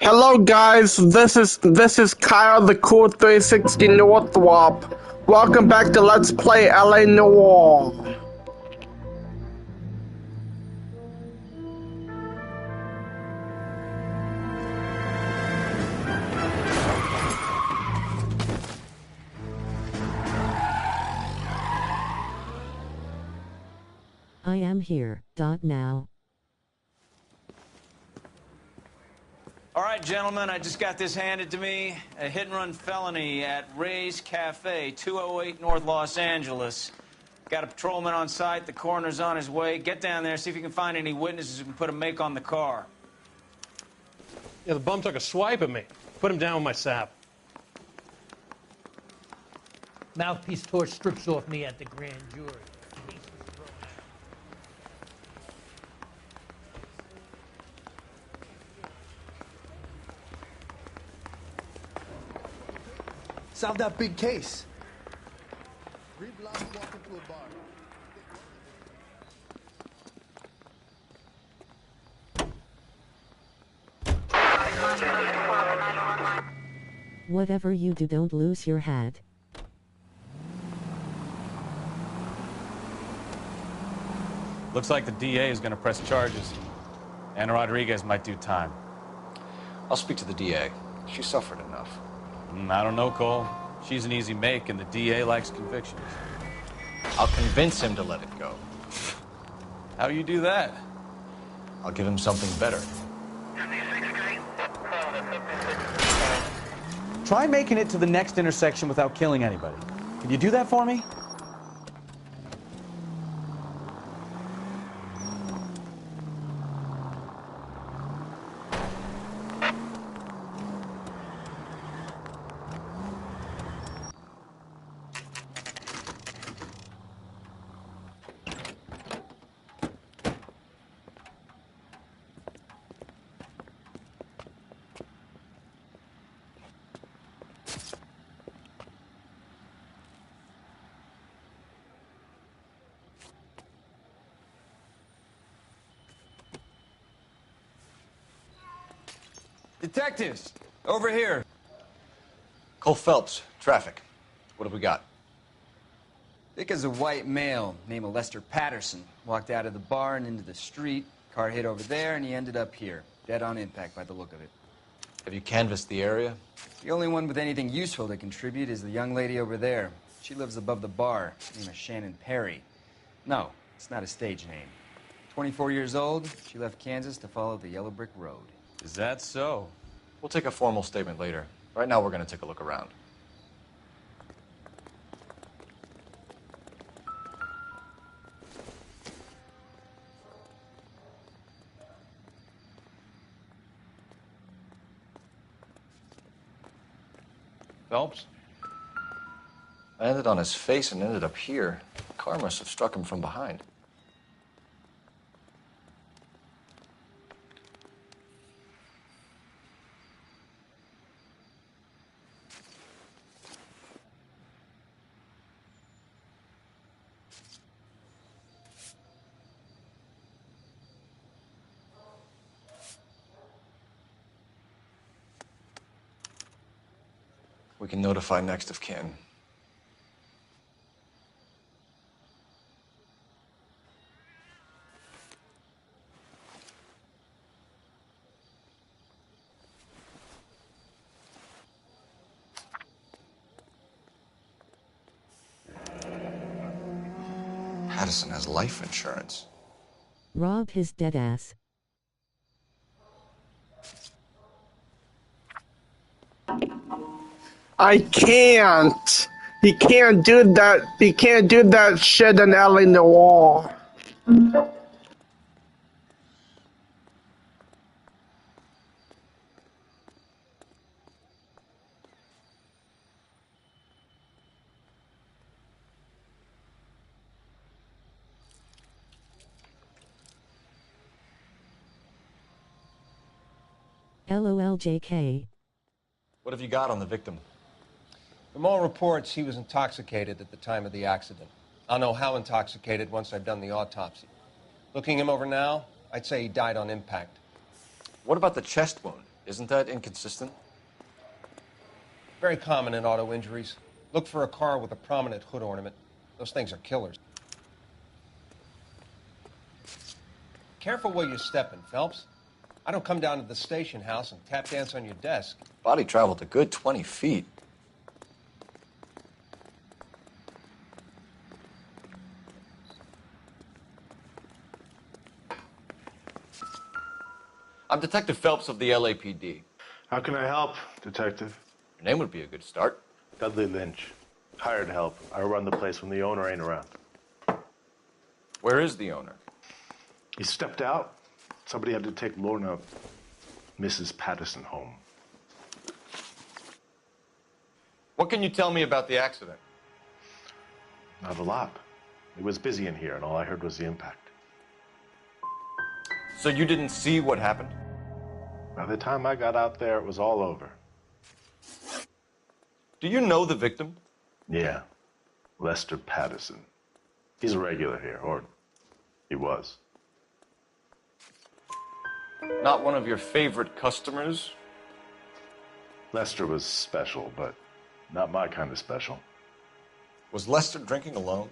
Hello guys, this is Kyle the Cool 360 Northwop. Welcome back to Let's Play LA Noire. I am here. Now. All right, gentlemen, I just got this handed to me. A hit-and-run felony at Ray's Cafe, 208 North Los Angeles. Got a patrolman on site. The coroner's on his way. Get down there, see if you can find any witnesses who can put a make on the car. Yeah, the bum took a swipe at me. Put him down with my sap. Mouthpiece torch strips off me at the grand jury. Solve that big case. 3 blocks walk into a bar. Whatever you do, don't lose your head. Looks like the DA is going to press charges. Anna Rodriguez might do time. I'll speak to the DA. She suffered enough. I don't know, Cole. She's an easy make, and the DA likes convictions. I'll convince him to let it go. How do you do that? I'll give him something better. Try making it to the next intersection without killing anybody. Can you do that for me? Detectives, over here. Cole Phelps, traffic. What have we got? Dick is a white male named Lester Patterson. Walked out of the bar and into the street. Car hit over there, and he ended up here. Dead on impact by the look of it. Have you canvassed the area? The only one with anything useful to contribute is the young lady over there. She lives above the bar. Her name is Shannon Perry. No, it's not a stage name. 24 years old, she left Kansas to follow the Yellow Brick Road. Is that so? We'll take a formal statement later. Right now, we're going to take a look around. Phelps? I landed on his face and ended up here. The car must have struck him from behind. We can notify next of kin. Patterson has life insurance. Rob his dead ass. I can't. He can't do that. He can't do that shit in LA Noire. LOL JK. What have you got on the victim? From all reports, he was intoxicated at the time of the accident. I'll know how intoxicated once I've done the autopsy. Looking him over now, I'd say he died on impact. What about the chest wound? Isn't that inconsistent? Very common in auto injuries. Look for a car with a prominent hood ornament. Those things are killers. Careful where you're stepping, Phelps. I don't come down to the station house and tap dance on your desk. Body traveled a good 20 feet. I'm Detective Phelps of the LAPD. How can I help, Detective? Your name would be a good start. Dudley Lynch. Hired help. I run the place when the owner ain't around. Where is the owner? He stepped out. Somebody had to take Lorna, Mrs. Patterson, home. What can you tell me about the accident? Not a lot. It was busy in here, and all I heard was the impact. So you didn't see what happened? By the time I got out there, it was all over. Do you know the victim? Yeah. Lester Patterson. He's a regular here, or he was. Not one of your favorite customers? Lester was special, but not my kind of special. Was Lester drinking alone?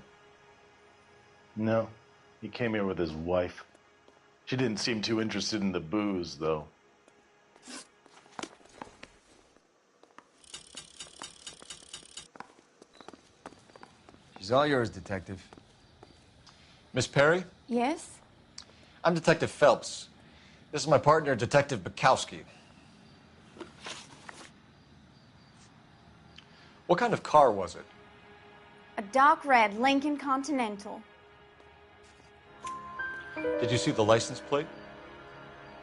No. He came here with his wife. She didn't seem too interested in the booze, though. She's all yours, Detective. Miss Perry? Yes? I'm Detective Phelps. This is my partner, Detective Bukowski. What kind of car was it? A dark red Lincoln Continental. Did you see the license plate?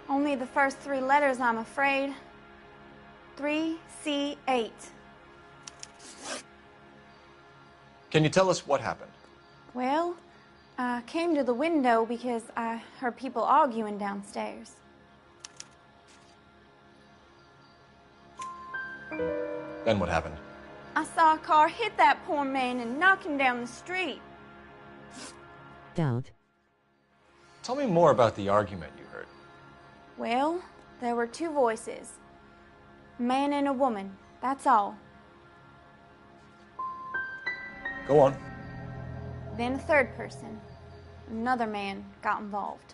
Only the first three letters, I'm afraid. 3C8. Can you tell us what happened? Well, I came to the window because I heard people arguing downstairs. Then what happened? I saw a car hit that poor man and knock him down the street. Doubt. Tell me more about the argument you heard. Well, there were two voices. A man and a woman, that's all. Go on. Then a third person. Another man got involved.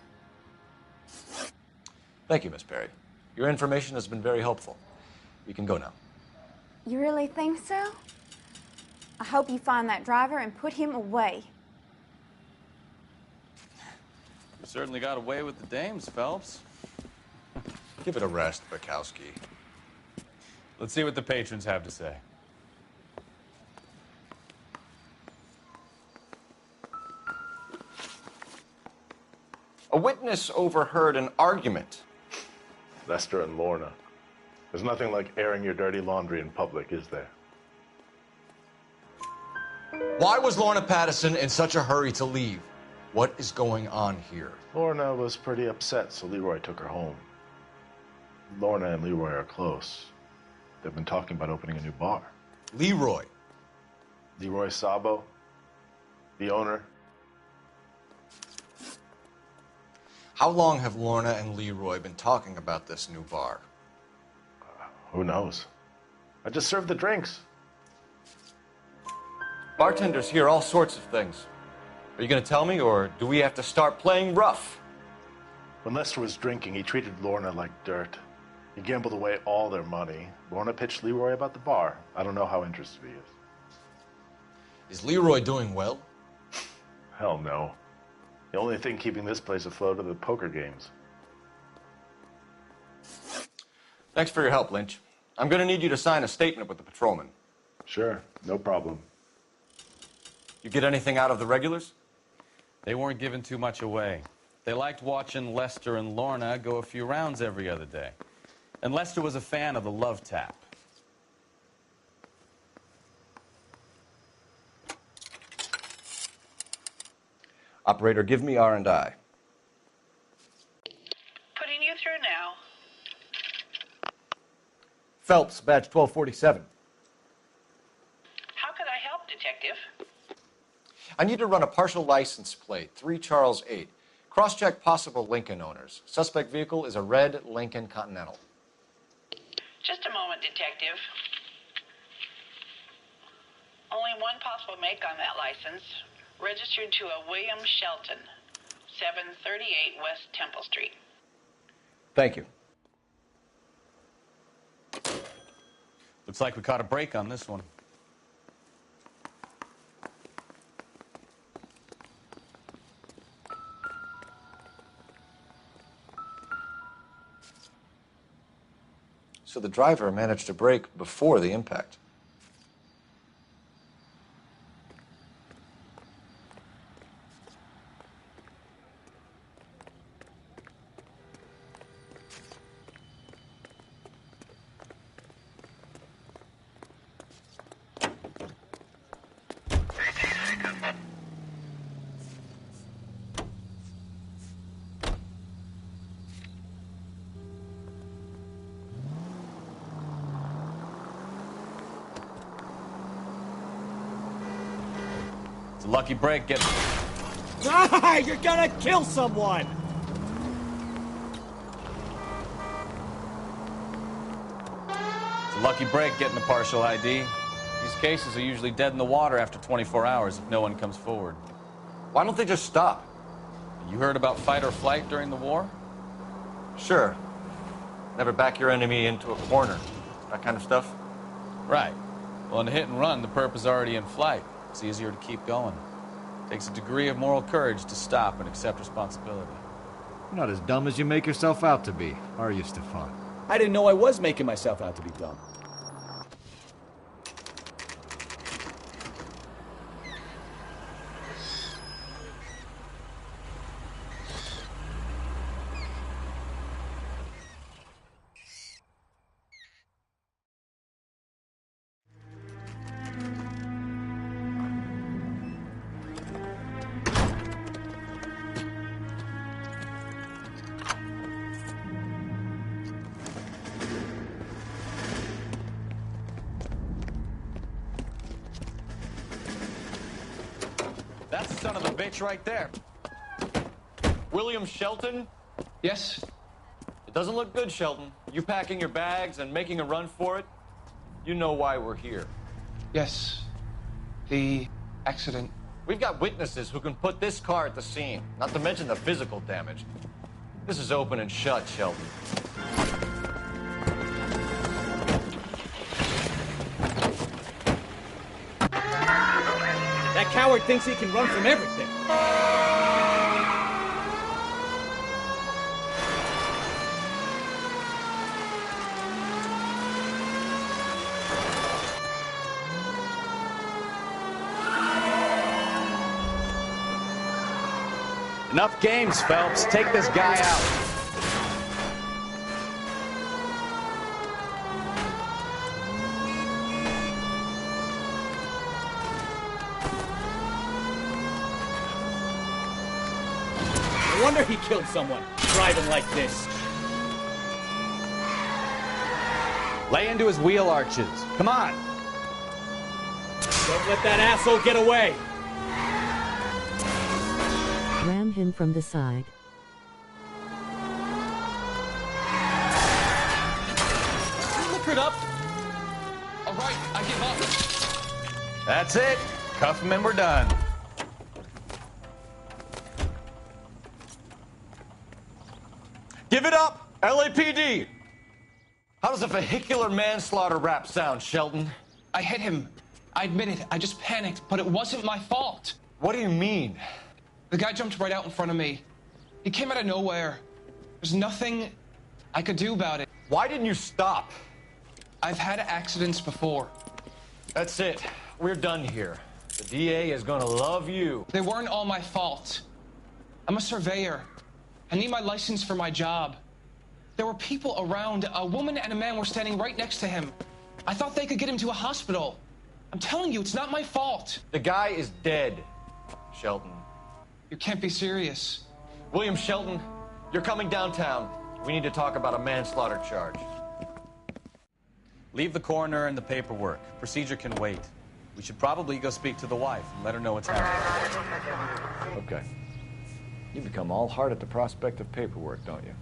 Thank you, Miss Perry. Your information has been very helpful. You can go now. You really think so? I hope you find that driver and put him away. You certainly got away with the dames, Phelps. Give it a rest, Bukowski. Let's see what the patrons have to say. A witness overheard an argument. Lester and Lorna. There's nothing like airing your dirty laundry in public, is there? Why was Lorna Patterson in such a hurry to leave? What is going on here? Lorna was pretty upset, so Leroy took her home. Lorna and Leroy are close. They've been talking about opening a new bar. Leroy? Leroy Sabo, the owner. How long have Lorna and Leroy been talking about this new bar? Who knows? I just served the drinks. Bartenders hear all sorts of things. Are you going to tell me, or do we have to start playing rough? When Lester was drinking, he treated Lorna like dirt. He gambled away all their money. Lorna pitched Leroy about the bar. I don't know how interested he is. Is Leroy doing well? Hell no. The only thing keeping this place afloat are the poker games. Thanks for your help, Lynch. I'm going to need you to sign a statement with the patrolman. Sure, no problem. You get anything out of the regulars? They weren't giving too much away. They liked watching Lester and Lorna go a few rounds every other day. And Lester was a fan of the love tap. Operator, give me R&I. Putting you through now. Phelps, badge 1247. How could I help, Detective? I need to run a partial license plate, 3 Charles 8. Cross-check possible Lincoln owners. Suspect vehicle is a red Lincoln Continental. Just a moment, Detective. Only one possible make on that license. Registered to a William Shelton, 738 West Temple Street. Thank you. Looks like we caught a break on this one. So the driver managed to brake before the impact. It's a lucky break getting... Ah, you're gonna kill someone! It's a lucky break getting a partial ID. These cases are usually dead in the water after 24 hours if no one comes forward. Why don't they just stop? You heard about fight or flight during the war? Sure. Never back your enemy into a corner. That kind of stuff. Right. Well, in a hit and run, the perp is already in flight. It's easier to keep going. Takes a degree of moral courage to stop and accept responsibility. You're not as dumb as you make yourself out to be, are you, Stefan? I didn't know I was making myself out to be dumb. That's the son of a bitch right there. William Shelton? Yes? It doesn't look good, Shelton. You packing your bags and making a run for it? You know why we're here. Yes. The accident. We've got witnesses who can put this car at the scene, not to mention the physical damage. This is open and shut, Shelton. That coward thinks he can run from everything. Enough games, Phelps. Take this guy out. No wonder he killed someone, driving like this. Lay into his wheel arches. Come on. Don't let that asshole get away. Ram him from the side. Look it up. All right, I give up. That's it. Cuff him and we're done. Give it up, LAPD! How does a vehicular manslaughter rap sound, Shelton? I hit him. I admit it. I just panicked, but it wasn't my fault. What do you mean? The guy jumped right out in front of me. He came out of nowhere. There's nothing I could do about it. Why didn't you stop? I've had accidents before. That's it. We're done here. The DA is gonna love you. They weren't all my fault. I'm a surveyor. I need my license for my job. There were people around. A woman and a man were standing right next to him. I thought they could get him to a hospital. I'm telling you, it's not my fault. The guy is dead, Shelton. You can't be serious. William Shelton, you're coming downtown. We need to talk about a manslaughter charge. Leave the coroner and the paperwork. Procedure can wait. We should probably go speak to the wife and let her know what's happening. Okay. You become all heart at the prospect of paperwork, don't you?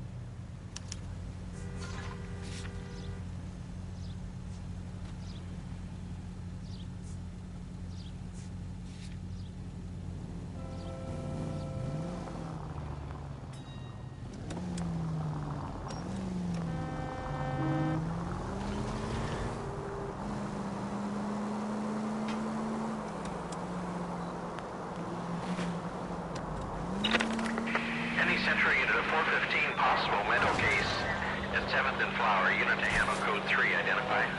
centering into the 415 possible mental case at 7th and Flower. Unit to handle code 3 identified.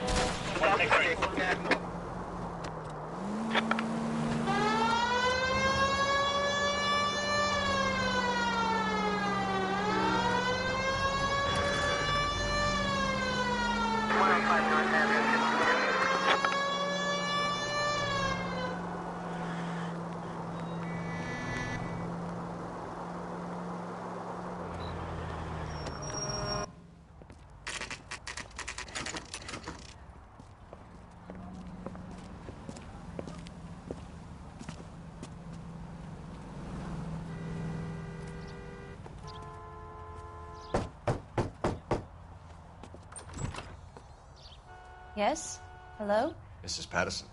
Yes? Hello? Mrs. Patterson.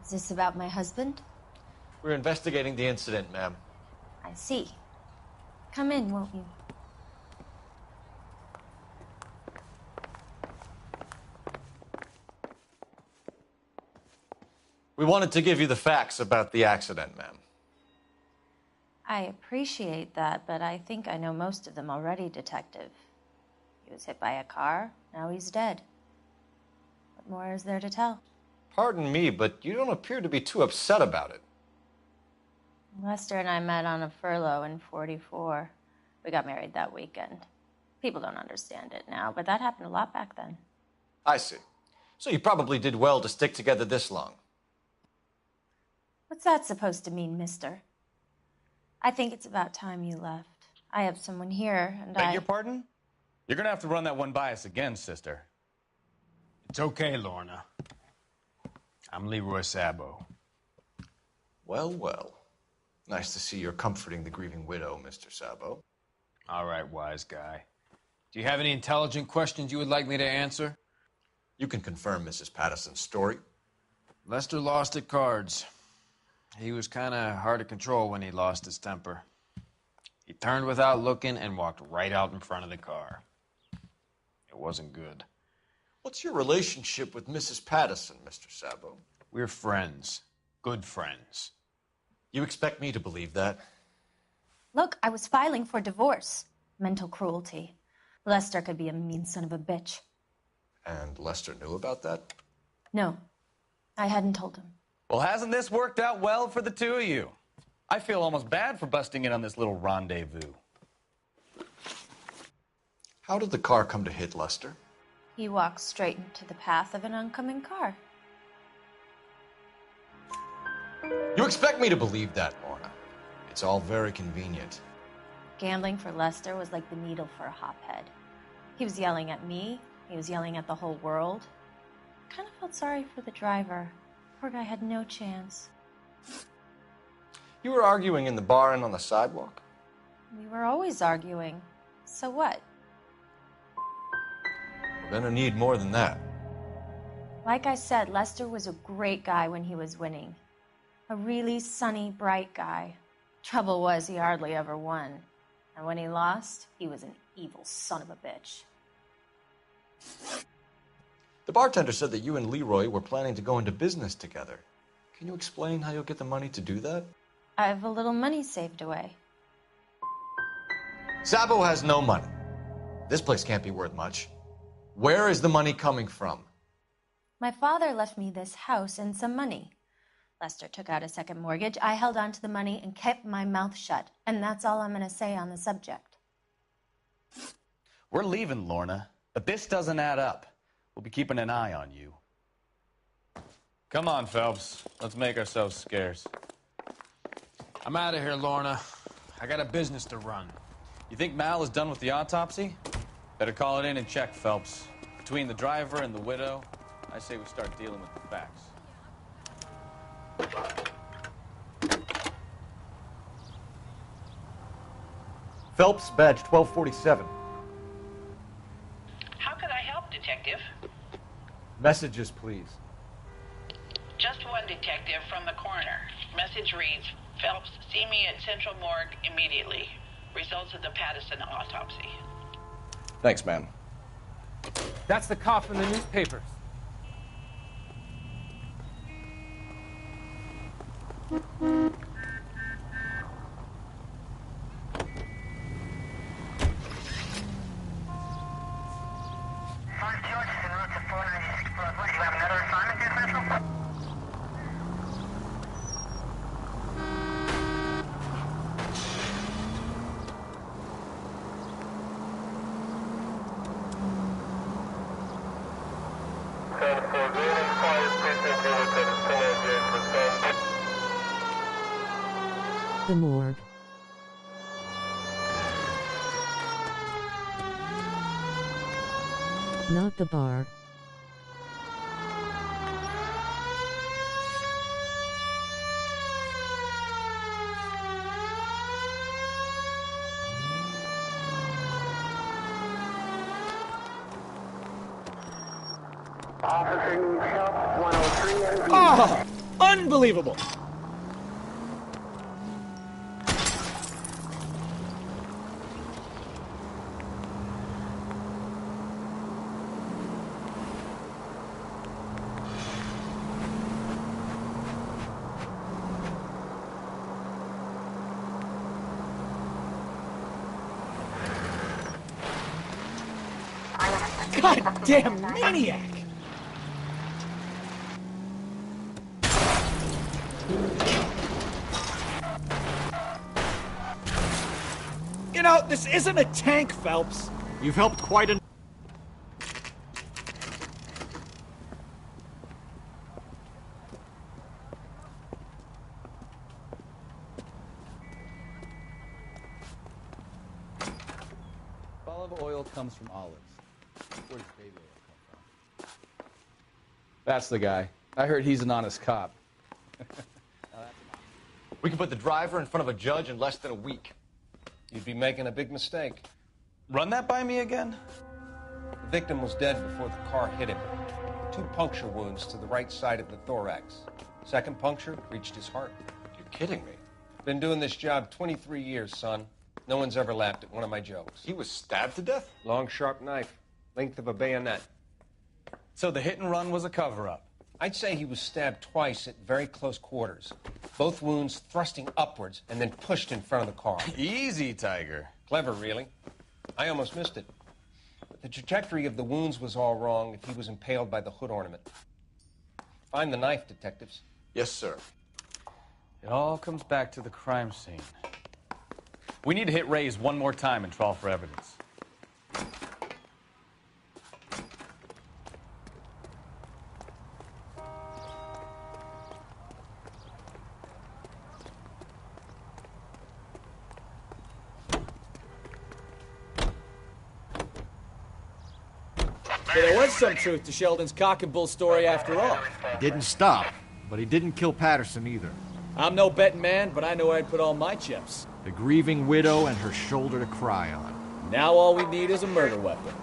Is this about my husband? We're investigating the incident, ma'am. I see. Come in, won't you? We wanted to give you the facts about the accident, ma'am. I appreciate that, but I think I know most of them already, Detective. He was hit by a car, now he's dead. What more is there to tell? Pardon me, but you don't appear to be too upset about it. Lester and I met on a furlough in '44. We got married that weekend. People don't understand it now, but that happened a lot back then. I see. So you probably did well to stick together this long. What's that supposed to mean, mister? I think it's about time you left. I have someone here, and Beg your pardon? You're gonna have to run that one by us again, sister. It's okay, Lorna. I'm Leroy Sabo. Well, well. Nice to see you're comforting the grieving widow, Mr. Sabo. All right, wise guy. Do you have any intelligent questions you would like me to answer? You can confirm Mrs. Patterson's story. Lester lost at cards. He was kind of hard to control when he lost his temper. He turned without looking and walked right out in front of the car. It wasn't good. What's your relationship with Mrs. Patterson, Mr. Sabo? We're friends. Good friends. You expect me to believe that? Look, I was filing for divorce. Mental cruelty. Lester could be a mean son of a bitch. And Lester knew about that? No, I hadn't told him. Well, hasn't this worked out well for the two of you? I feel almost bad for busting in on this little rendezvous. How did the car come to hit Lester? He walked straight into the path of an oncoming car. You expect me to believe that, Lorna. It's all very convenient. Gambling for Lester was like the needle for a hophead. He was yelling at me. He was yelling at the whole world. I kind of felt sorry for the driver. Poor guy had no chance. You were arguing in the bar and on the sidewalk? We were always arguing. So what? We're gonna need more than that. Like I said, Lester was a great guy when he was winning. A really sunny, bright guy. Trouble was, he hardly ever won. And when he lost, he was an evil son of a bitch. The bartender said that you and Leroy were planning to go into business together. Can you explain how you'll get the money to do that? I have a little money saved away. Sabo has no money. This place can't be worth much. Where is the money coming from? My father left me this house and some money. Lester took out a second mortgage. I held on to the money and kept my mouth shut. And that's all I'm going to say on the subject. We're leaving, Lorna, but this doesn't add up. We'll be keeping an eye on you. Come on, Phelps. Let's make ourselves scarce. I'm out of here, Lorna. I got a business to run. You think Mal is done with the autopsy? Better call it in and check, Phelps. Between the driver and the widow, I say we start dealing with the facts. Phelps, badge 1247. How could I help, Detective? Messages, please. Just one detective from the coroner. Message reads, Phelps, see me at Central Morgue immediately. Results of the Patterson autopsy. Thanks, ma'am. That's the cop from the newspapers. The morgue. Not the bar. Oh, unbelievable. Goddamn maniac! You know, this isn't a tank, Phelps. You've helped quite a... Olive oil comes from olives. Where does baby oil come from? That's the guy. I heard he's an honest cop. We can put the driver in front of a judge in less than a week. You'd be making a big mistake. Run that by me again? The victim was dead before the car hit him. 2 puncture wounds to the right side of the thorax. Second puncture reached his heart. You're kidding me. Been doing this job 23 years, son. No one's ever laughed at one of my jokes. He was stabbed to death? Long, sharp knife. Length of a bayonet. So the hit and run was a cover-up? I'd say he was stabbed twice at very close quarters. Both wounds thrusting upwards and then pushed in front of the car. Easy, Tiger. Clever, really. I almost missed it. But the trajectory of the wounds was all wrong if he was impaled by the hood ornament. Find the knife, detectives. Yes, sir. It all comes back to the crime scene. We need to hit Ray's one more time and trawl for evidence. So there was some truth to Sheldon's cock and bull story after all. Didn't stop, but he didn't kill Patterson either. I'm no betting man, but I know where I'd put all my chips. The grieving widow and her shoulder to cry on. Now all we need is a murder weapon.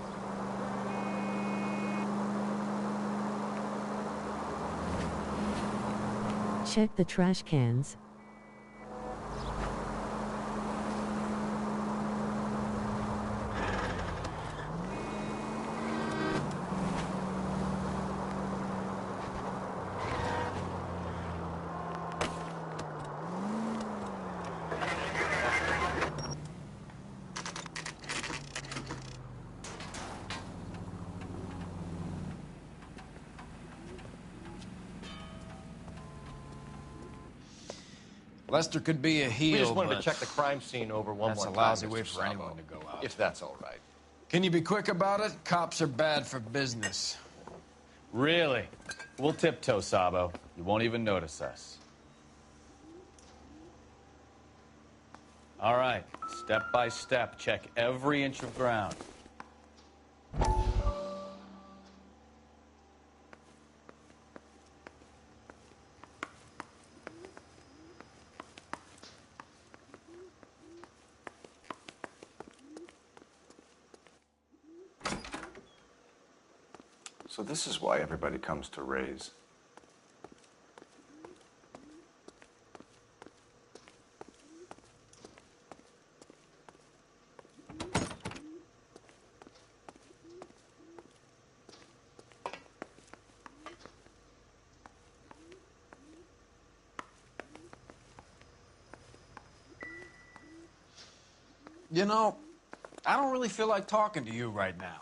Check the trash cans. Lester could be a heel, We just wanted but to check the crime scene over one that's more a time, lousy way Mr. for anyone Sabo. to go out. If that's all right. Can you be quick about it? Cops are bad for business. Really? We'll tiptoe, Sabo. You won't even notice us. All right, step by step, check every inch of ground. So this is why everybody comes to Ray's. You know, I don't really feel like talking to you right now.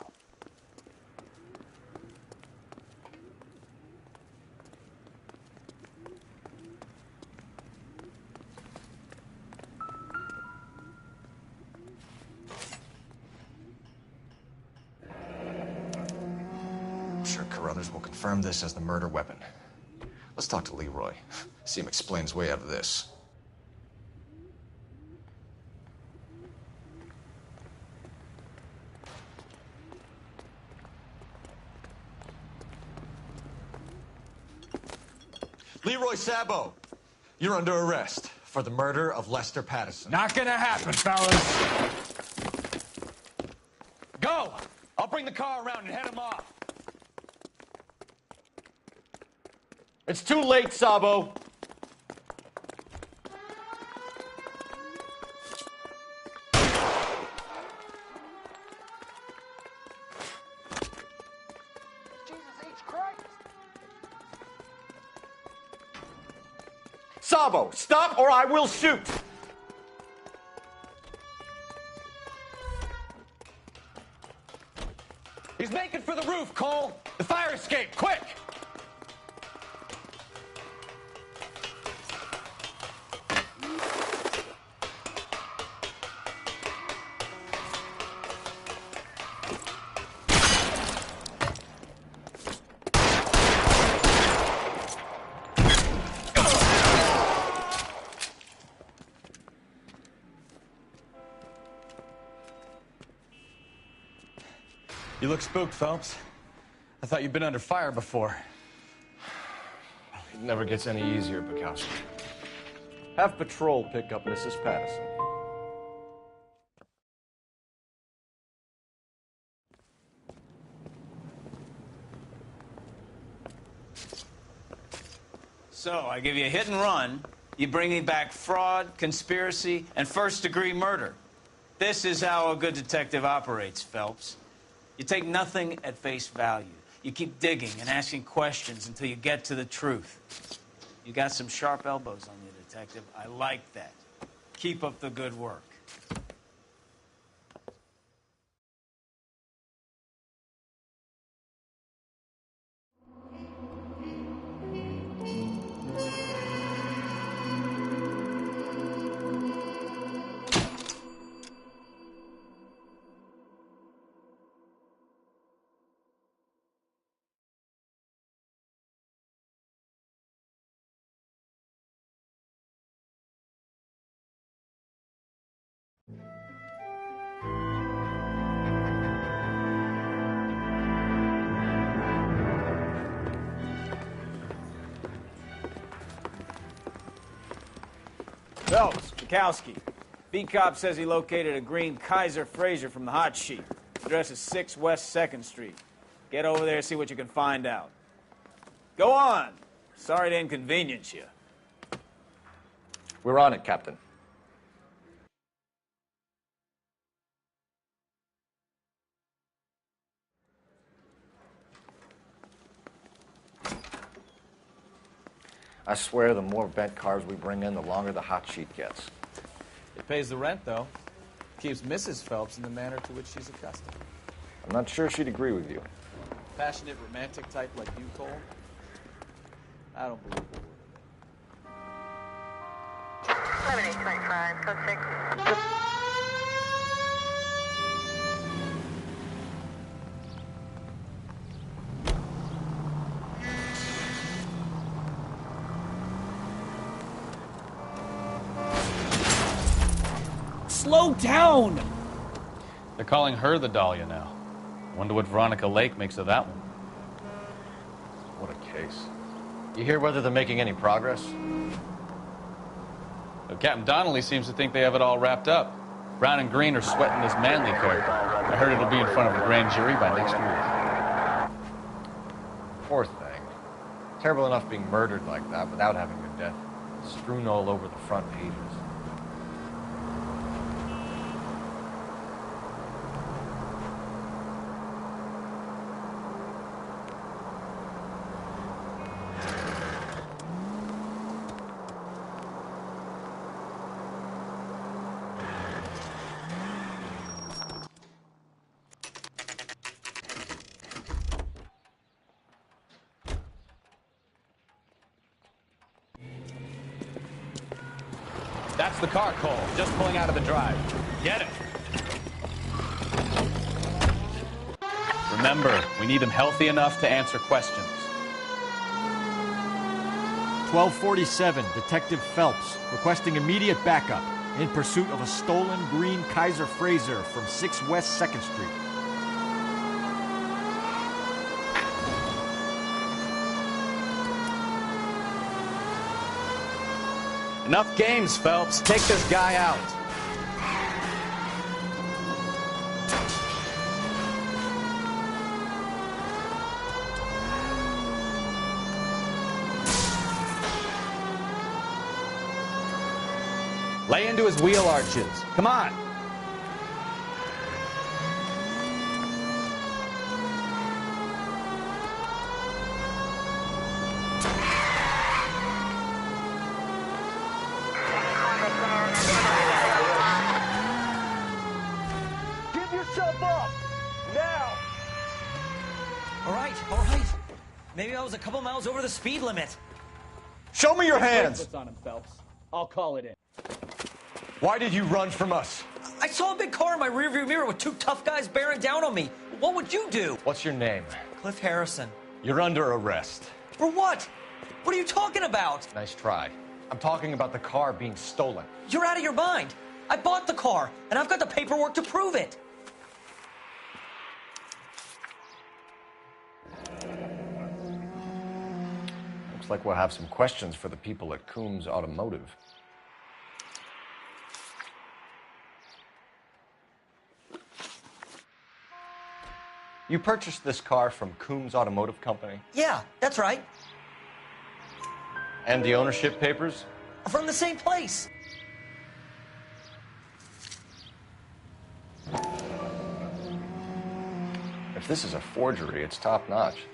others will confirm this as the murder weapon. Let's talk to Leroy. See him explain his way out of this. Leroy Sabo, you're under arrest for the murder of Lester Patterson. Not gonna happen, fellas. Go! I'll bring the car around and head him off. It's too late, Sabo. Sabo, stop or I will shoot! He's making for the roof, Cole! The fire escape, quick! You look spooked, Phelps. I thought you'd been under fire before. It never gets any easier, Bukowski. Have patrol pick up Mrs. Patterson. So, I give you a hit and run. You bring me back fraud, conspiracy, and first-degree murder. This is how a good detective operates, Phelps. You take nothing at face value. You keep digging and asking questions until you get to the truth. You got some sharp elbows on you, detective. I like that. Keep up the good work. Phelps, Bukowski. B-Cop says he located a green Kaiser Fraser from the hot sheet. Address is 6 West 2nd Street. Get over there, see what you can find out. Go on. Sorry to inconvenience you. We're on it, Captain. I swear the more bent cars we bring in, the longer the hot sheet gets. It pays the rent, though. Keeps Mrs. Phelps in the manner to which she's accustomed. I'm not sure she'd agree with you. Passionate, romantic type like you, Cole? I don't believe it. 7825, code 6. Slow down! They're calling her the Dahlia now. Wonder what Veronica Lake makes of that one. What a case. You hear whether they're making any progress? But Captain Donnelly seems to think they have it all wrapped up. Brown and Green are sweating this Manley character. I heard it'll be in front of a grand jury by next week. Poor thing. Terrible enough being murdered like that without having her death strewn all over the front pages. That's the car, Cole. Just pulling out of the drive. Get it. Remember, we need him healthy enough to answer questions. 1247, Detective Phelps, requesting immediate backup in pursuit of a stolen green Kaiser Frazer from 6 West 2nd Street. Enough games, Phelps. Take this guy out. Lay into his wheel arches. Come on. Give yourself up! Now! All right. Maybe I was a couple miles over the speed limit. Show me your hands! Bracelets on him, Phelps. I'll call it in. Why did you run from us? I saw a big car in my rearview mirror with 2 tough guys bearing down on me. What would you do? What's your name? Cliff Harrison. You're under arrest. For what? What are you talking about? Nice try. I'm talking about the car being stolen. You're out of your mind. I bought the car, and I've got the paperwork to prove it. Looks like we'll have some questions for the people at Coombs Automotive. You purchased this car from Coombs Automotive Company? Yeah, that's right. And the ownership papers? From the same place. If this is a forgery, it's top-notch.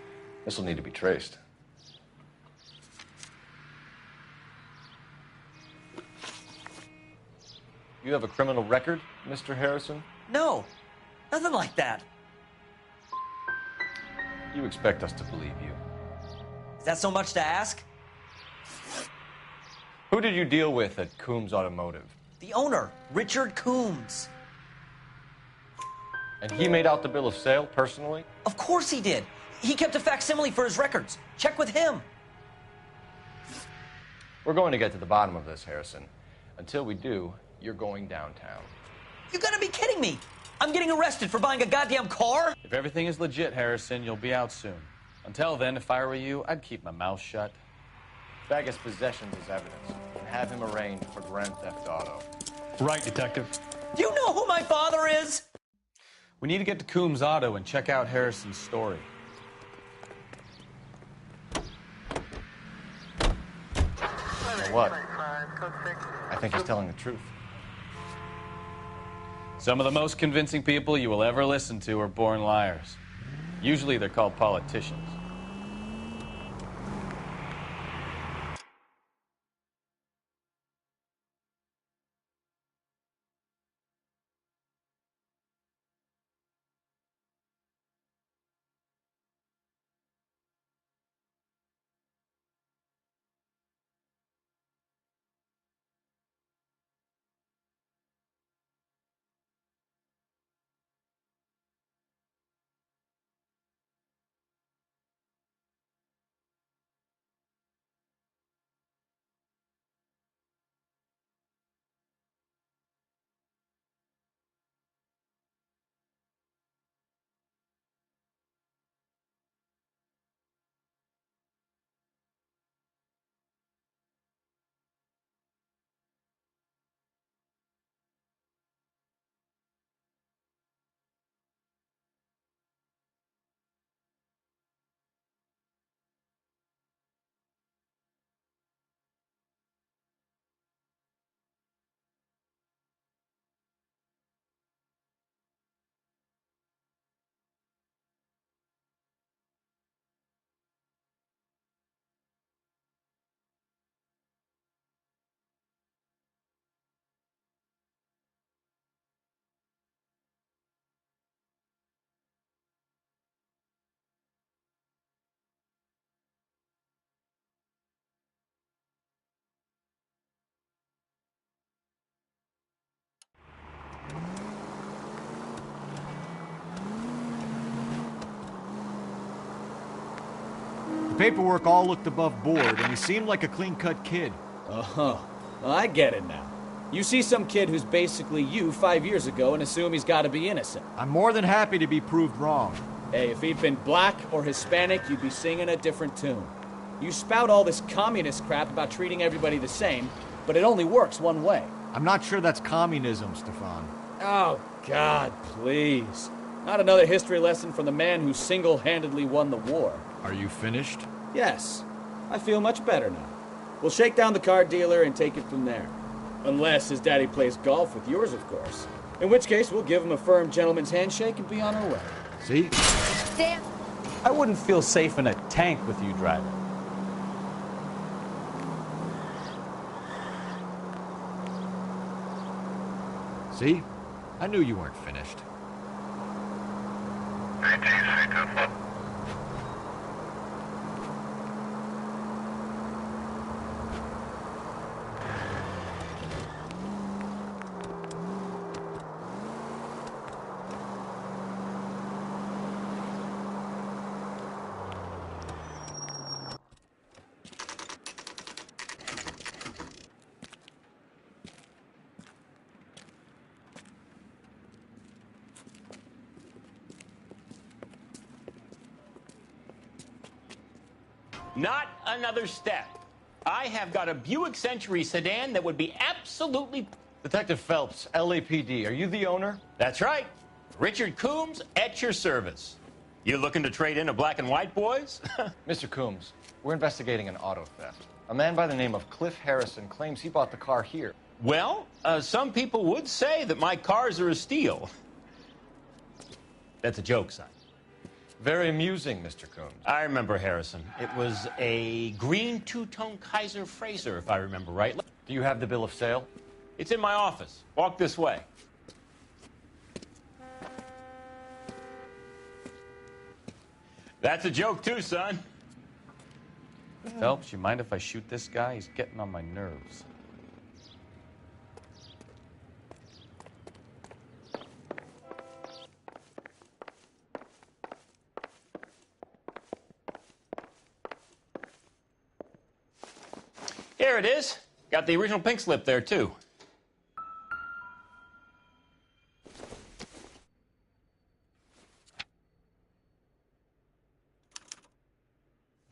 This will need to be traced. You have a criminal record, Mr. Harrison? No, nothing like that. You expect us to believe you. Is that so much to ask? Who did you deal with at Coombs Automotive? The owner, Richard Coombs. And he made out the bill of sale personally? Of course he did. He kept a facsimile for his records. Check with him. We're going to get to the bottom of this, Harrison. Until we do, you're going downtown. You gotta be kidding me. I'm getting arrested for buying a goddamn car? If everything is legit, Harrison, you'll be out soon. Until then, if I were you, I'd keep my mouth shut. Bag his possessions as evidence and have him arraigned for grand theft auto. Right, Detective. Do you know who my father is? We need to get to Coombs Auto and check out Harrison's story. You know what? I think he's telling the truth. Some of the most convincing people you will ever listen to are born liars. Usually they're called politicians. The paperwork all looked above board, and he seemed like a clean-cut kid. Oh, well, I get it now. You see some kid who's basically you 5 years ago and assume he's got to be innocent. I'm more than happy to be proved wrong. Hey, if he'd been black or Hispanic, you'd be singing a different tune. You spout all this communist crap about treating everybody the same, but it only works one way. I'm not sure that's communism, Stefan. Oh, God, please. Not another history lesson from the man who single-handedly won the war. Are you finished? Yes. I feel much better now. We'll shake down the car dealer and take it from there. Unless his daddy plays golf with yours, of course. In which case, we'll give him a firm gentleman's handshake and be on our way. See? Damn. I wouldn't feel safe in a tank with you driving. See? I knew you weren't finished. Not another step. I have got a Buick Century sedan that would be absolutely... Detective Phelps, LAPD, are you the owner? That's right. Richard Coombs at your service. You looking to trade in a black and white, boys? Mr. Coombs, we're investigating an auto theft. A man by the name of Cliff Harrison claims he bought the car here. Well, some people would say that my cars are a steal. That's a joke, son. Very amusing, Mr. Coombs. I remember Harrison. It was a green two-tone Kaiser Frazer, if I remember right. Do you have the bill of sale? It's in my office. Walk this way. That's a joke, too, son. Phelps, you mind if I shoot this guy? He's getting on my nerves. Here it is. Got the original pink slip there, too.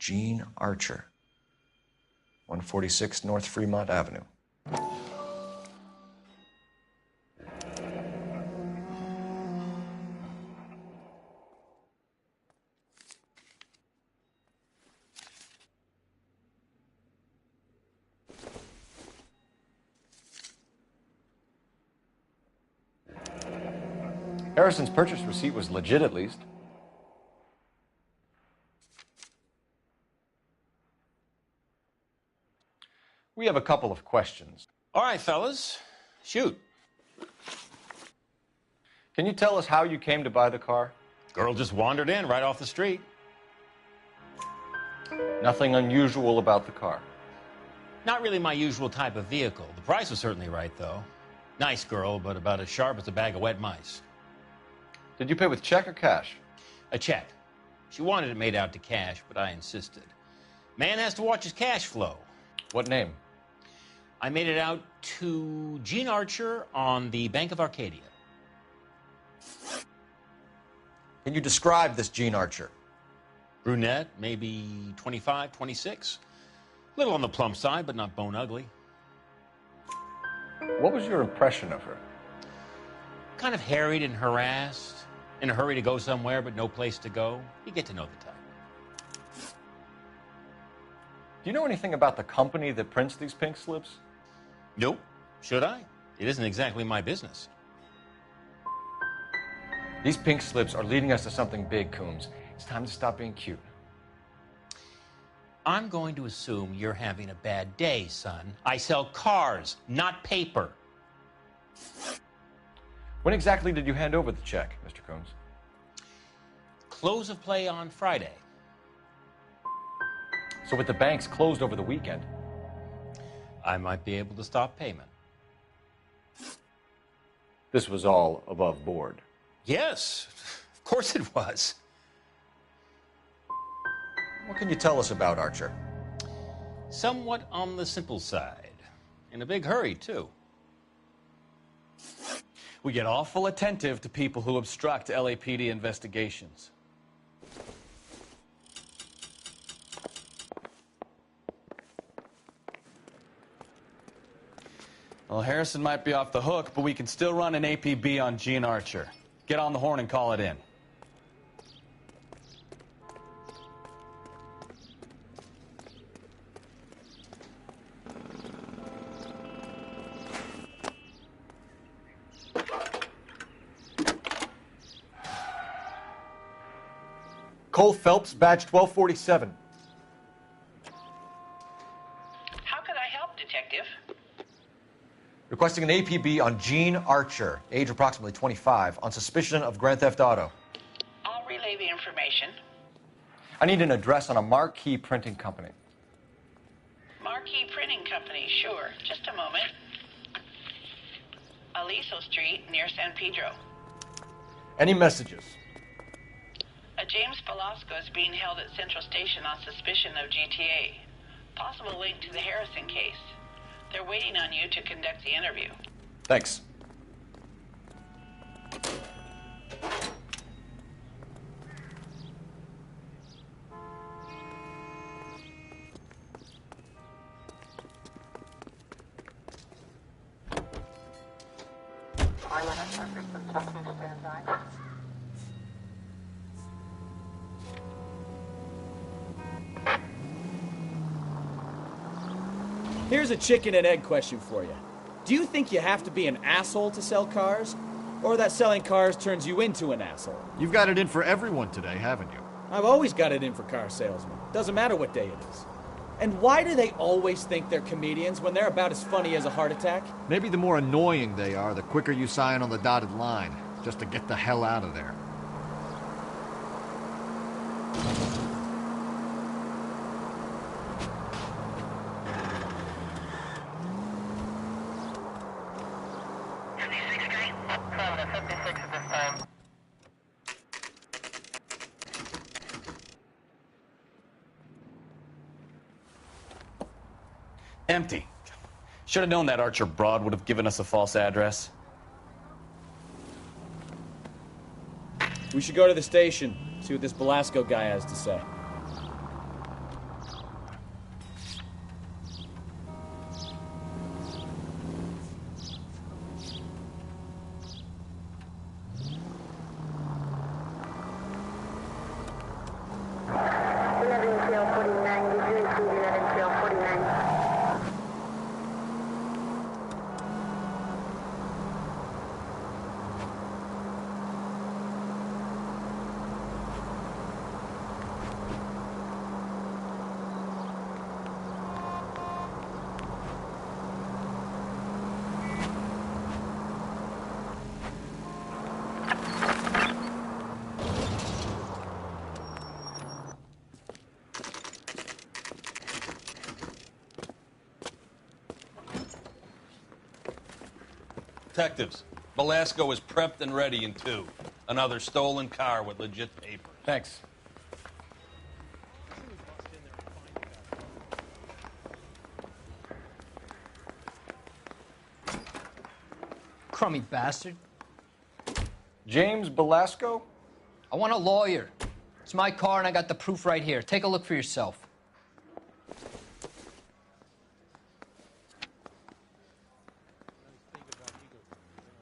Gene Archer, 146 North Fremont Avenue. Harrison's purchase receipt was legit, at least. We have a couple of questions. All right, fellas. Shoot. Can you tell us how you came to buy the car? Girl just wandered in right off the street. Nothing unusual about the car. Not really my usual type of vehicle. The price was certainly right, though. Nice girl, but about as sharp as a bag of wet mice. Did you pay with check or cash? A check. She wanted it made out to cash, but I insisted. Man has to watch his cash flow. What name? I made it out to Gene Archer on the Bank of Arcadia. Can you describe this Gene Archer? Brunette, maybe 25, 26. A little on the plump side, but not bone ugly. What was your impression of her? Kind of harried and harassed. In a hurry to go somewhere, but no place to go. You get to know the type. Do you know anything about the company that prints these pink slips? Nope. Should I? It isn't exactly my business. These pink slips are leading us to something big, Coombs. It's time to stop being cute. I'm going to assume you're having a bad day, son. I sell cars, not paper. When exactly did you hand over the check, Mr. Coombs? Close of play on Friday. So with the banks closed over the weekend, I might be able to stop payment. this was all above board. Yes, of course it was. What can you tell us about Archer? Somewhat on the simple side. In a big hurry, too. We get awful attentive to people who obstruct LAPD investigations. Well, Harrison might be off the hook, but we can still run an APB on Gene Archer. Get on the horn and call it in. Cole Phelps, badge 1247. How could I help, Detective? Requesting an APB on Gene Archer, age approximately 25, on suspicion of Grand Theft Auto. I'll relay the information. I need an address on a Marquee Printing Company. Marquee Printing Company, sure. Just a moment. Aliso Street, near San Pedro. Any messages? A James Velasco is being held at Central Station on suspicion of GTA. Possible link to the Harrison case. They're waiting on you to conduct the interview. Thanks. Here's a chicken and egg question for you. Do you think you have to be an asshole to sell cars? Or that selling cars turns you into an asshole? You've got it in for everyone today, haven't you? I've always got it in for car salesmen. Doesn't matter what day it is. And why do they always think they're comedians when they're about as funny as a heart attack? Maybe the more annoying they are, the quicker you sign on the dotted line, just to get the hell out of there. Empty. Should have known that Archer broad would have given us a false address. We should go to the station, see what this Velasco guy has to say. Detectives, Velasco is prepped and ready in 2. Another stolen car with legit papers. Thanks. Crummy bastard. James Velasco? I want a lawyer. It's my car and I got the proof right here. Take a look for yourself.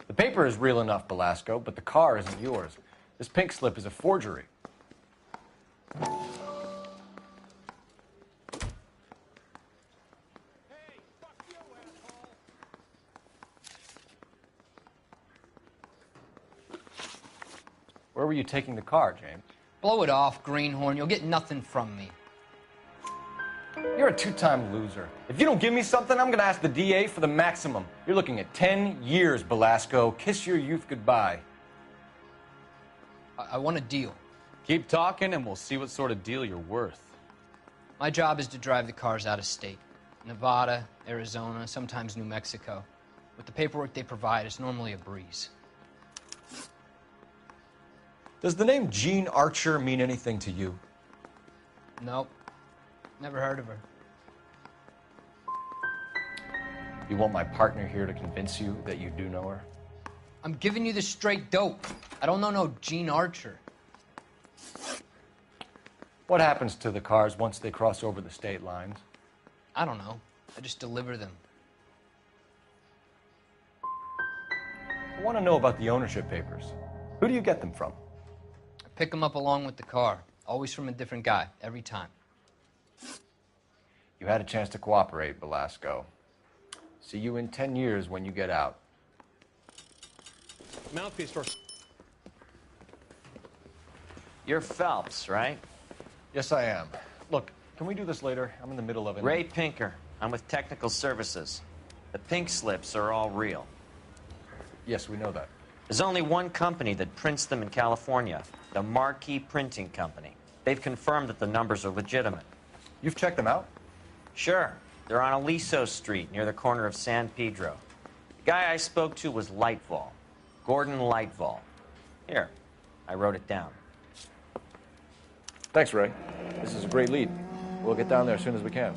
The paper is real enough, Velasco, but the car isn't yours. This pink slip is a forgery. Where were you taking the car, James? Blow it off, greenhorn. You'll get nothing from me. You're a two-time loser. If you don't give me something, I'm going to ask the DA for the maximum. You're looking at 10 years, Velasco. Kiss your youth goodbye. I want a deal. Keep talking and we'll see what sort of deal you're worth. My job is to drive the cars out of state. Nevada, Arizona, sometimes New Mexico. With the paperwork they provide, it's normally a breeze. Does the name Gene Archer mean anything to you? Nope. Never heard of her. You want my partner here to convince you that you do know her? I'm giving you the straight dope. I don't know no Gene Archer. What happens to the cars once they cross over the state lines? I don't know. I just deliver them. I want to know about the ownership papers. Who do you get them from? I pick them up along with the car. Always from a different guy, every time. You had a chance to cooperate, Velasco. See you in 10 years when you get out. Mouthpiece for... You're Phelps, right? Yes, I am. Look, can we do this later? I'm in the middle of it. Ray Pinker. I'm with Technical Services. The pink slips are all real. Yes, we know that. There's only one company that prints them in California, the Marquee Printing Company. They've confirmed that the numbers are legitimate. You've checked them out? Sure. They're on Aliso Street, near the corner of San Pedro. The guy I spoke to was Lightval. Gordon Lightval. Here, I wrote it down. Thanks, Ray. This is a great lead. We'll get down there as soon as we can.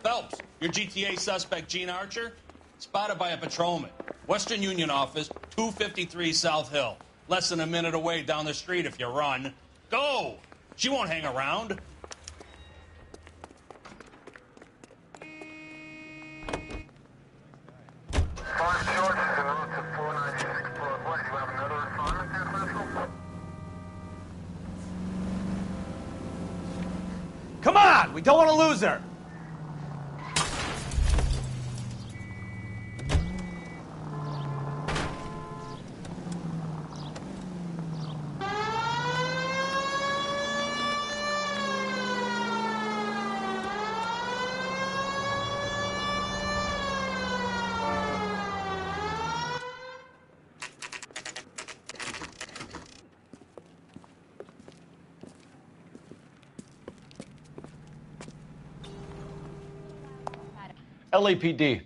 Phelps, your GTA suspect, Gene Archer, spotted by a patrolman. Western Union office, 253 South Hill. Less than a minute away down the street if you run. Go! She won't hang around. Come on! We don't want to lose her! LAPD.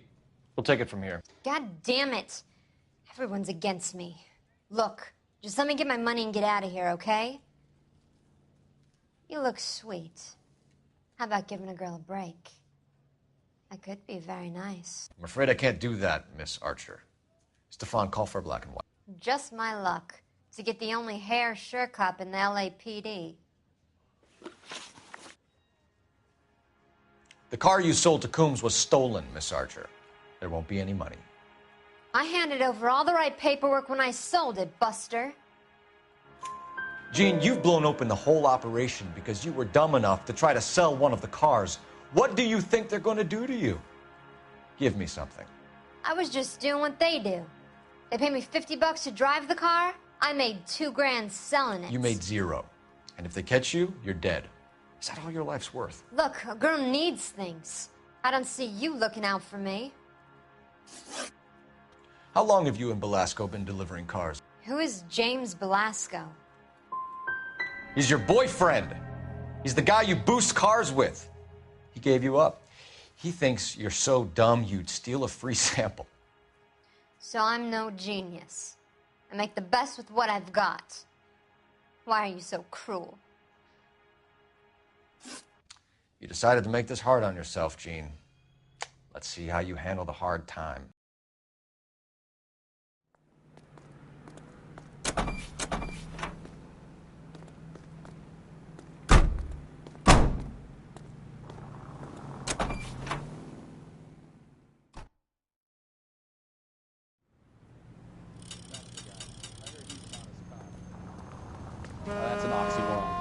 We'll take it from here. God damn it. Everyone's against me. Look, just let me get my money and get out of here, okay? You look sweet. How about giving a girl a break? I could be very nice. I'm afraid I can't do that, Miss Archer. Stefan, call for black and white. Just my luck to get the only hair sure cop in the LAPD. The car you sold to Coombs was stolen, Miss Archer. There won't be any money. I handed over all the right paperwork when I sold it, Buster. Gene, you've blown open the whole operation because you were dumb enough to try to sell one of the cars. What do you think they're going to do to you? Give me something. I was just doing what they do. They paid me $50 to drive the car. I made $2 grand selling it. You made $0. And if they catch you, you're dead. Is that all your life's worth? Look, a girl needs things. I don't see you looking out for me. How long have you and Velasco been delivering cars? Who is James Velasco? He's your boyfriend. He's the guy you boost cars with. He gave you up. He thinks you're so dumb you'd steal a free sample. So I'm no genius. I make the best with what I've got. Why are you so cruel? You decided to make this hard on yourself, Gene. Let's see how you handle the hard time. That's an oxymoron.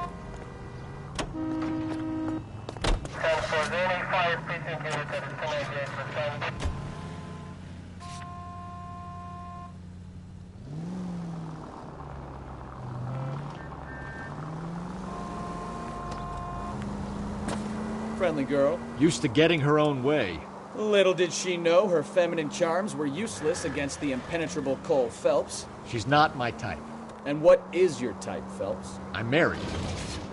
Friendly girl. Used to getting her own way. Little did she know her feminine charms were useless against the impenetrable Cole Phelps. She's not my type. And what is your type, Phelps? I'm married.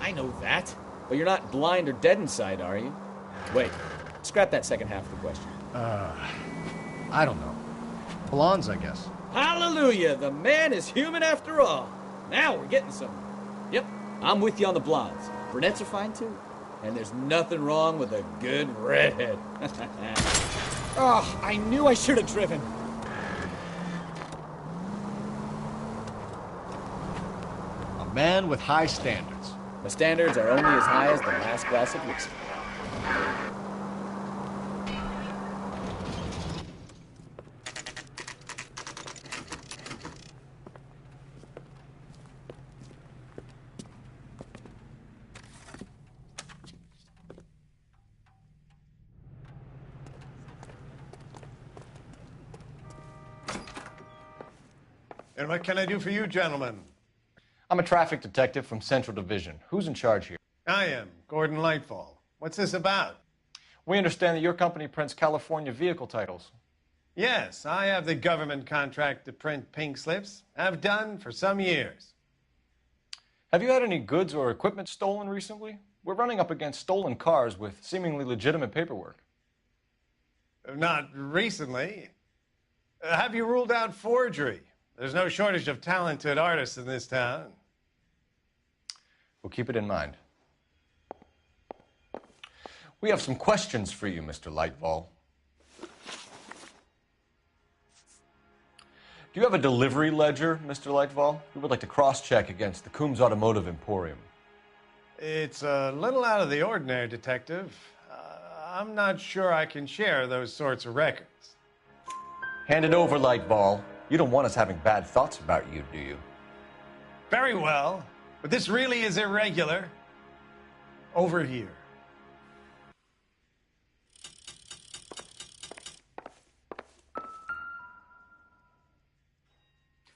I know that. But you're not blind or dead inside, are you? Wait. Scrap that second half of the question. I don't know. Blondes, I guess. Hallelujah! The man is human after all. Now we're getting somewhere. Yep, I'm with you on the blondes. Brunettes are fine too. And there's nothing wrong with a good redhead. Oh, I knew I should have driven. A man with high standards. My standards are only as high as the last glass of whiskey. And what can I do for you, gentlemen? I'm a traffic detective from Central Division. Who's in charge here? I am, Gordon Lightfall. What's this about? We understand that your company prints California vehicle titles. Yes, I have the government contract to print pink slips. I've done for some years. Have you had any goods or equipment stolen recently? We're running up against stolen cars with seemingly legitimate paperwork. Not recently. Have you ruled out forgery? There's no shortage of talented artists in this town. We'll keep it in mind. We have some questions for you, Mr. Lightfall. Do you have a delivery ledger, Mr. Lightfall? We would like to cross-check against the Coombs Automotive Emporium. It's a little out of the ordinary, Detective. I'm not sure I can share those sorts of records. Hand it over, Lightfall. You don't want us having bad thoughts about you, do you? Very well, but this really is irregular. Over here.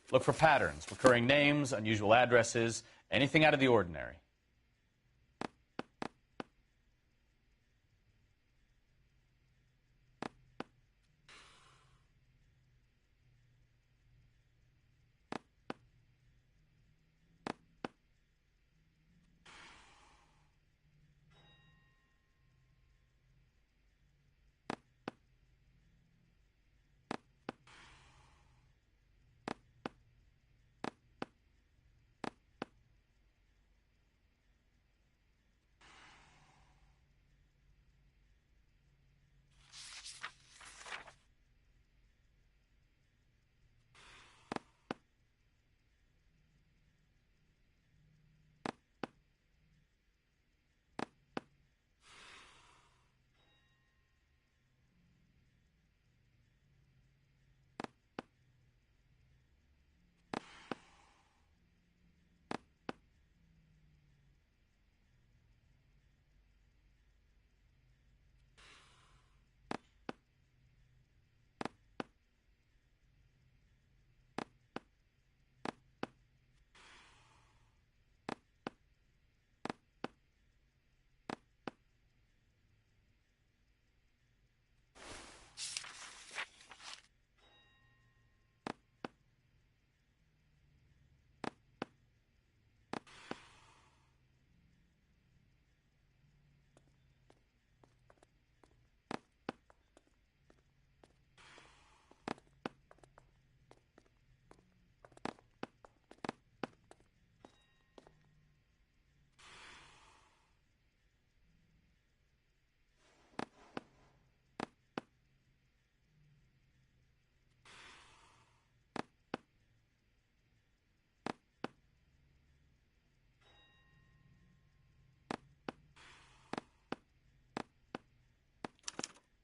Look for patterns, recurring names, unusual addresses, anything out of the ordinary.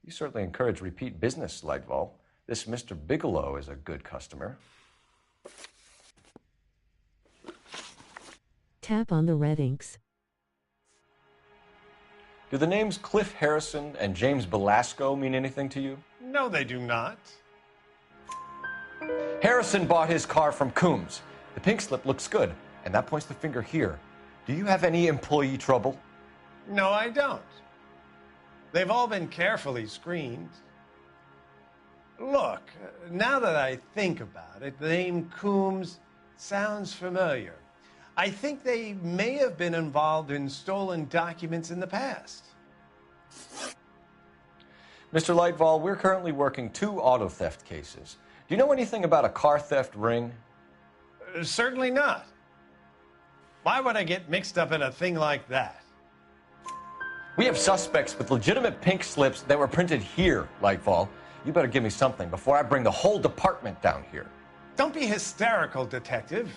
You certainly encourage repeat business, Lightfall. This Mr. Bigelow is a good customer. Tap on the red inks. Do the names Cliff Harrison and James Belasco mean anything to you? No, they do not. Harrison bought his car from Coombs. The pink slip looks good, and that points the finger here. Do you have any employee trouble? No, I don't. They've all been carefully screened. Look, now that I think about it, the name Coombs sounds familiar. I think they may have been involved in stolen documents in the past. Mr. Lightfall, we're currently working 2 auto theft cases. Do you know anything about a car theft ring? Certainly not. Why would I get mixed up in a thing like that? We have suspects with legitimate pink slips that were printed here, Lightfall. You better give me something before I bring the whole department down here. Don't be hysterical, Detective.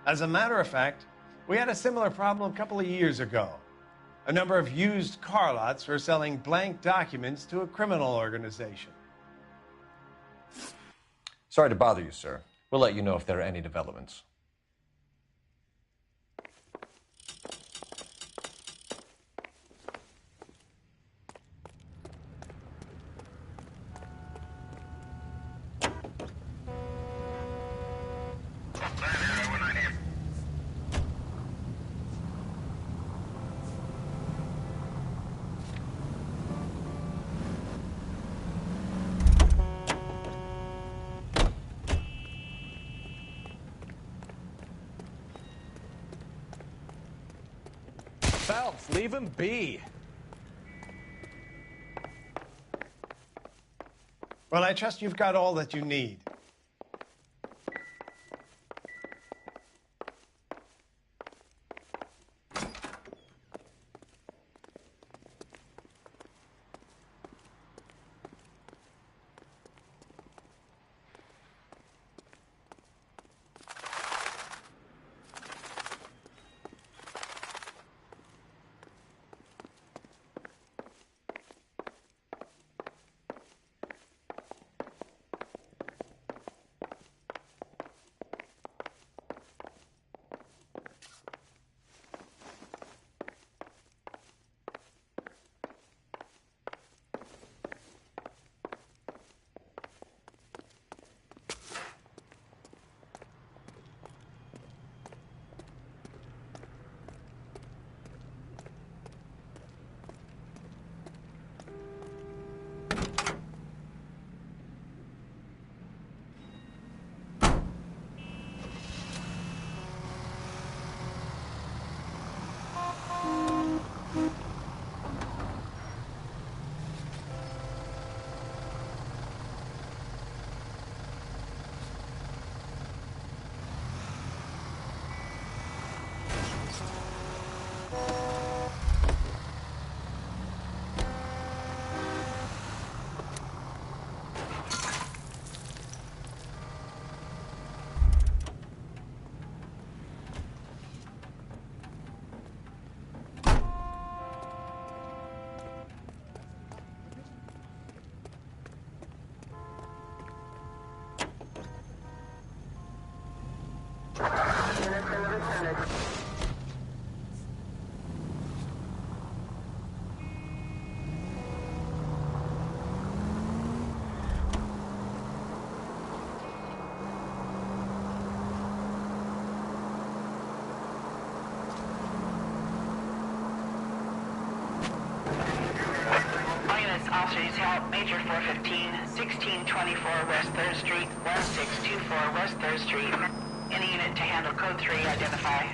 As a matter of fact, we had a similar problem a couple of years ago. A number of used car lots were selling blank documents to a criminal organization. Sorry to bother you, sir. We'll let you know if there are any developments. Phelps, leave him be. Well, I trust you've got all that you need. Officers help Major 415, 1624 West 3rd Street, 1624 West 3rd Street. Any unit to handle code 3, identify.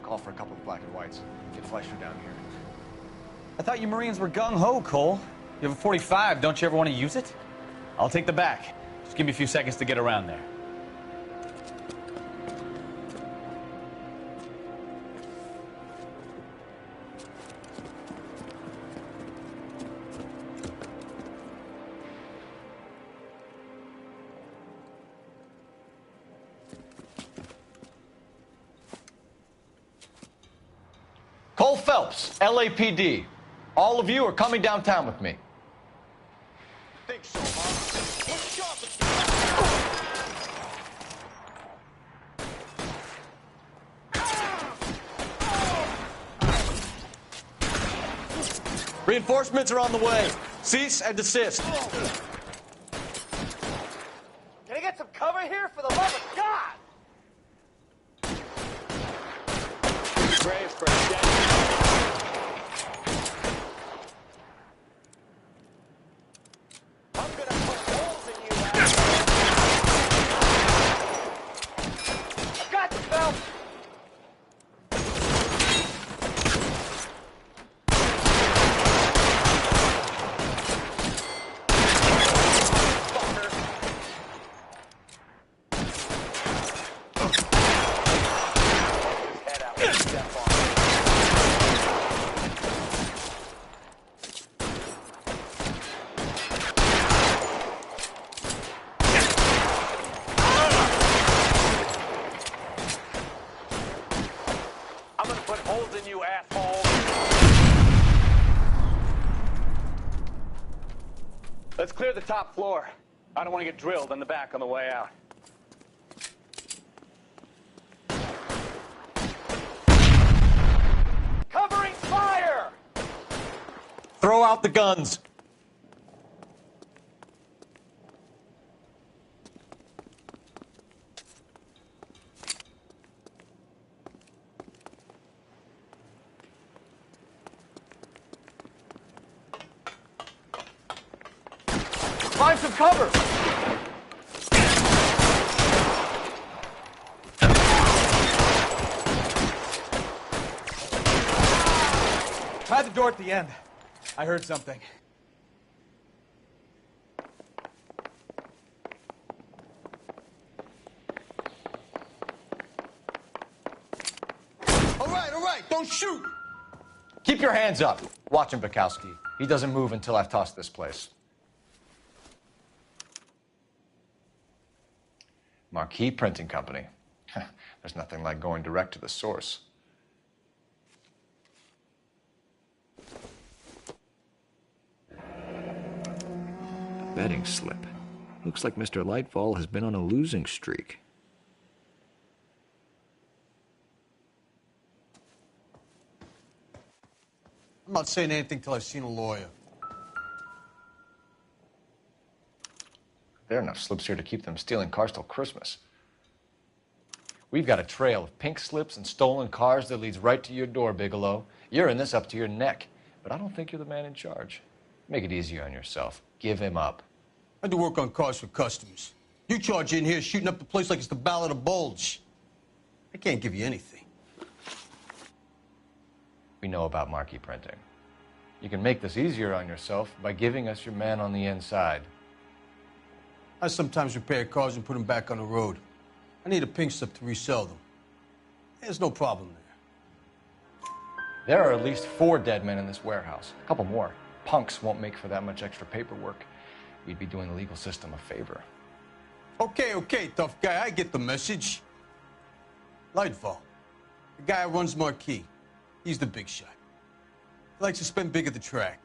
Call for a couple of black and whites. Get Fleischer down here. I thought you Marines were gung-ho, Cole. You have a 45. Don't you ever want to use it? I'll take the back. Just give me a few seconds to get around there. Cole Phelps, LAPD. All of you are coming downtown with me. Think so, huh? What's up? Reinforcements are on the way. Cease and desist. Can I get some cover here, for the love of God? Brave for a dead. I'm gonna put holes in you, asshole. I got you, Phelps. I'm gonna put holes in you, asshole. Let's clear the top floor. I don't want to get drilled in the back on the way out. Covering fire! Throw out the guns. Find some cover! Try the door at the end. I heard something. All right, don't shoot! Keep your hands up. Watch him, Bukowski. He doesn't move until I've tossed this place. Marquee Printing Company. There's nothing like going direct to the source. Betting slip. Looks like Mr. Lightfall has been on a losing streak. I'm not saying anything till I've seen a lawyer. There are enough slips here to keep them stealing cars till Christmas. We've got a trail of pink slips and stolen cars that leads right to your door, Bigelow. You're in this up to your neck, but I don't think you're the man in charge. Make it easier on yourself. Give him up. I do work on cars for customers. You charge in here shooting up the place like it's the Ballad of Bulge. I can't give you anything. We know about Marquee Printing. You can make this easier on yourself by giving us your man on the inside. I sometimes repair cars and put them back on the road. I need a pink slip to resell them. There's no problem there. There are at least 4 dead men in this warehouse. A couple more. Punks won't make for that much extra paperwork. We'd be doing the legal system a favor. Okay, tough guy, I get the message. Lightfall, the guy who runs Marquee. He's the big shot. He likes to spend big at the track.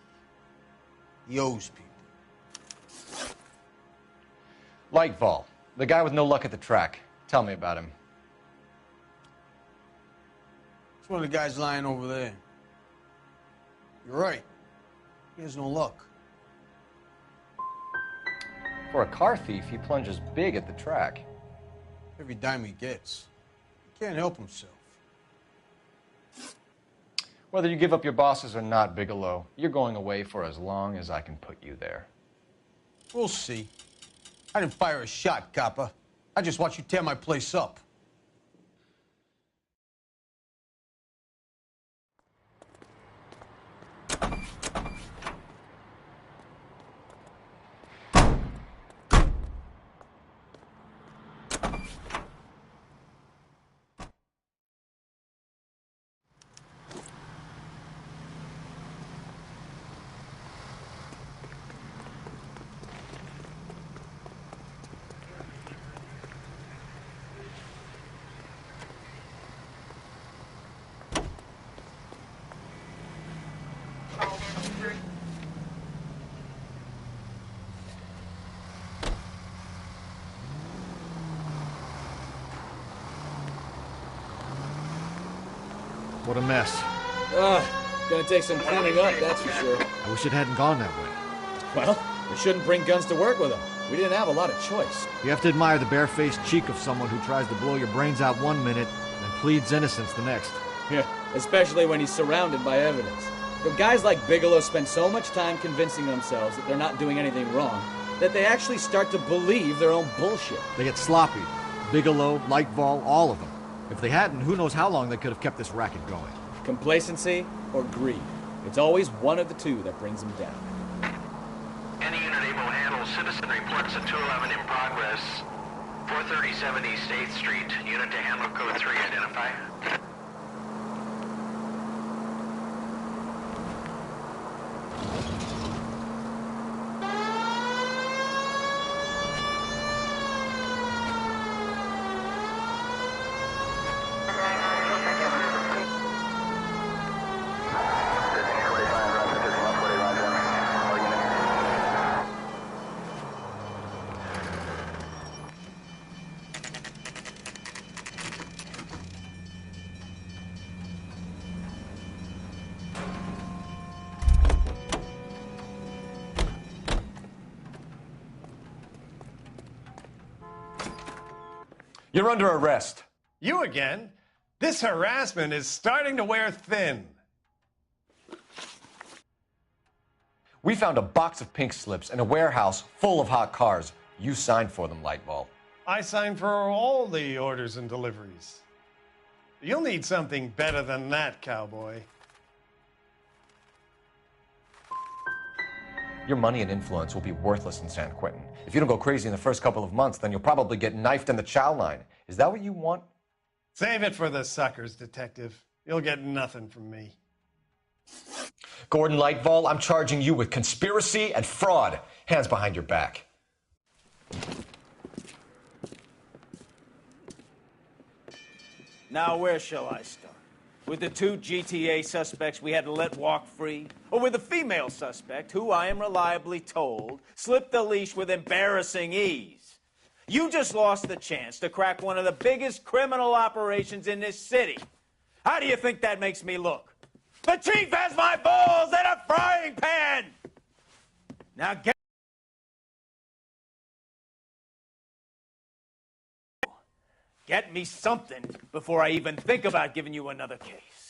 He owes people. Lightfall, the guy with no luck at the track. Tell me about him. It's one of the guys lying over there. You're right. He has no luck. For a car thief, he plunges big at the track. Every dime he gets. He can't help himself. Whether you give up your bosses or not, Bigelow, you're going away for as long as I can put you there. We'll see. I didn't fire a shot, copper. I just watched you tear my place up. What a mess. Gonna take some cleaning up, that's for sure. I wish it hadn't gone that way. Well, we shouldn't bring guns to work with them. We didn't have a lot of choice. You have to admire the barefaced cheek of someone who tries to blow your brains out one minute and pleads innocence the next. Yeah, especially when he's surrounded by evidence. But guys like Bigelow spend so much time convincing themselves that they're not doing anything wrong that they actually start to believe their own bullshit. They get sloppy. Bigelow, Lightval, all of them. If they hadn't, who knows how long they could have kept this racket going. Complacency or greed. It's always one of the two that brings them down. Any unit able to handle citizen reports at 211 in progress. 437 East 8th Street. Unit to handle code 3 identify. You're under arrest. You again? This harassment is starting to wear thin. We found a box of pink slips in a warehouse full of hot cars. You signed for them, Lightball. I signed for all the orders and deliveries. You'll need something better than that, cowboy. Your money and influence will be worthless in San Quentin. If you don't go crazy in the first couple of months, then you'll probably get knifed in the chow line. Is that what you want? Save it for the suckers, Detective. You'll get nothing from me. Gordon Lightval, I'm charging you with conspiracy and fraud. Hands behind your back. Now, where shall I start? With the two GTA suspects we had to let walk free? Or with the female suspect, who I am reliably told slipped the leash with embarrassing ease? You just lost the chance to crack one of the biggest criminal operations in this city. How do you think that makes me look? The chief has my balls in a frying pan! Now get me something before I even think about giving you another case.